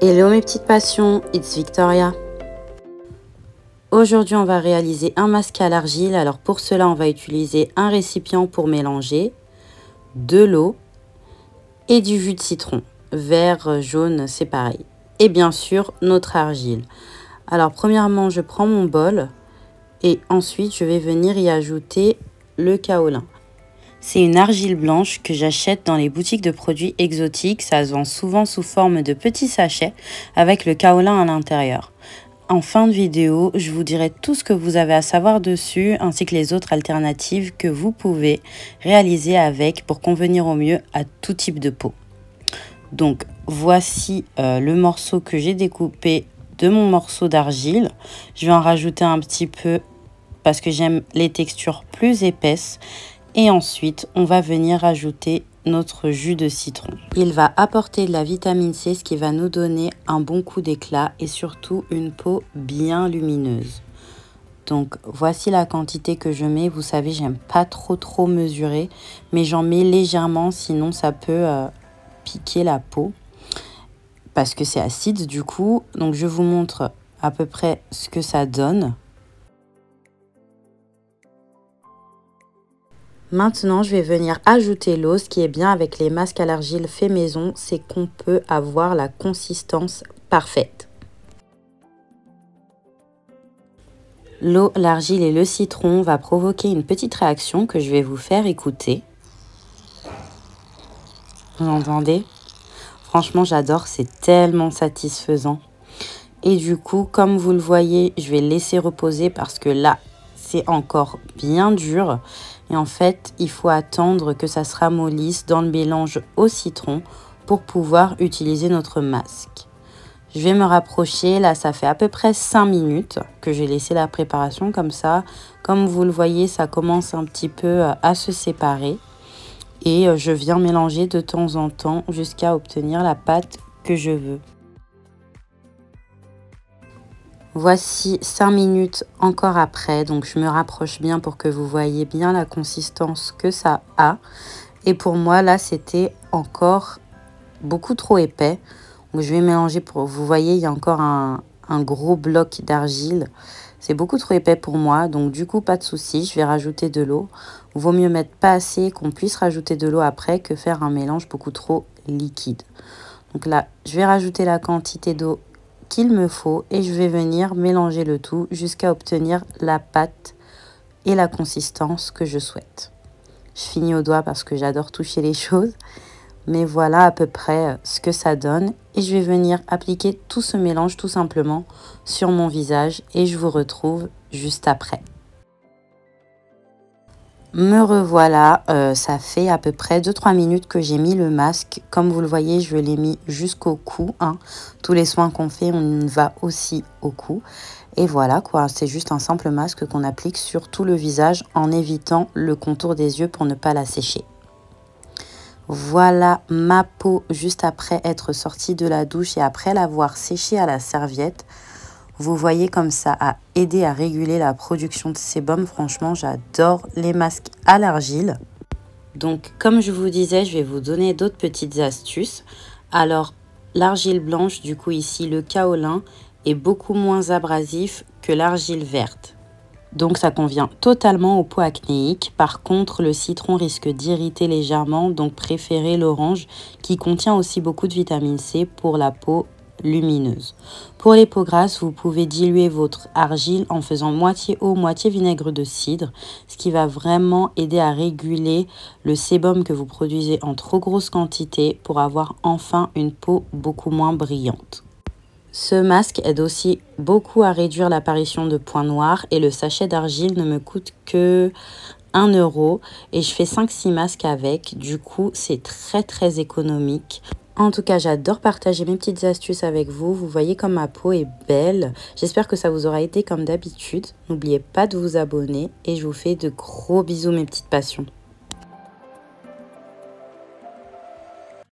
Hello mes petites passions, it's Victoria. Aujourd'hui on va réaliser un masque à l'argile. Alors pour cela on va utiliser un récipient pour mélanger, de l'eau et du jus de citron. Vert, jaune, c'est pareil. Et bien sûr notre argile. Alors premièrement je prends mon bol et ensuite je vais venir y ajouter le kaolin. C'est une argile blanche que j'achète dans les boutiques de produits exotiques. Ça se vend souvent sous forme de petits sachets avec le kaolin à l'intérieur. En fin de vidéo, je vous dirai tout ce que vous avez à savoir dessus ainsi que les autres alternatives que vous pouvez réaliser avec pour convenir au mieux à tout type de peau. Donc voici le morceau que j'ai découpé de mon morceau d'argile. Je vais en rajouter un petit peu parce que j'aime les textures plus épaisses. Et ensuite, on va venir ajouter notre jus de citron. Il va apporter de la vitamine C, ce qui va nous donner un bon coup d'éclat et surtout une peau bien lumineuse. Donc, voici la quantité que je mets. Vous savez, j'aime pas trop mesurer, mais j'en mets légèrement, sinon ça peut piquer la peau parce que c'est acide du coup. Donc, je vous montre à peu près ce que ça donne. Maintenant, je vais venir ajouter l'eau. Ce qui est bien avec les masques à l'argile fait maison, c'est qu'on peut avoir la consistance parfaite. L'eau, l'argile et le citron vont provoquer une petite réaction que je vais vous faire écouter. Vous entendez? Franchement, j'adore, c'est tellement satisfaisant. Et du coup, comme vous le voyez, je vais laisser reposer parce que là, c'est encore bien dur. Et en fait, il faut attendre que ça se ramollisse dans le mélange au citron pour pouvoir utiliser notre masque. Je vais me rapprocher. Là, ça fait à peu près 5 minutes que j'ai laissé la préparation comme ça. Comme vous le voyez, ça commence un petit peu à se séparer. Et je viens mélanger de temps en temps jusqu'à obtenir la pâte que je veux. Voici 5 minutes encore après, donc je me rapproche bien pour que vous voyez bien la consistance que ça a. Et pour moi, là, c'était encore beaucoup trop épais. Donc je vais mélanger pour... Vous voyez, il y a encore un gros bloc d'argile. C'est beaucoup trop épais pour moi, donc du coup, pas de souci, je vais rajouter de l'eau. Vaut mieux mettre pas assez, qu'on puisse rajouter de l'eau après, que faire un mélange beaucoup trop liquide. Donc là, je vais rajouter la quantité d'eau qu'il me faut et je vais venir mélanger le tout jusqu'à obtenir la pâte et la consistance que je souhaite. Je finis au doigt parce que j'adore toucher les choses, mais voilà à peu près ce que ça donne et je vais venir appliquer tout ce mélange tout simplement sur mon visage et je vous retrouve juste après. Me revoilà, ça fait à peu près 2-3 minutes que j'ai mis le masque. Comme vous le voyez, je l'ai mis jusqu'au cou. Tous les soins qu'on fait, on va aussi au cou. Et voilà quoi, c'est juste un simple masque qu'on applique sur tout le visage en évitant le contour des yeux pour ne pas la sécher. Voilà ma peau juste après être sortie de la douche et après l'avoir séchée à la serviette. Vous voyez comme ça a aidé à réguler la production de sébum. Franchement, j'adore les masques à l'argile. Donc, comme je vous disais, je vais vous donner d'autres petites astuces. Alors, l'argile blanche, du coup ici, le kaolin, est beaucoup moins abrasif que l'argile verte. Donc, ça convient totalement aux peaux acnéiques. Par contre, le citron risque d'irriter légèrement, donc préférez l'orange qui contient aussi beaucoup de vitamine C pour la peau lumineuse. Pour les peaux grasses, vous pouvez diluer votre argile en faisant moitié eau, moitié vinaigre de cidre, ce qui va vraiment aider à réguler le sébum que vous produisez en trop grosse quantité pour avoir enfin une peau beaucoup moins brillante. Ce masque aide aussi beaucoup à réduire l'apparition de points noirs et le sachet d'argile ne me coûte que 1 € et je fais 5-6 masques avec. Du coup, c'est très économique. En tout cas, j'adore partager mes petites astuces avec vous. Vous voyez comme ma peau est belle. J'espère que ça vous aura aidé comme d'habitude. N'oubliez pas de vous abonner et je vous fais de gros bisous mes petites passions.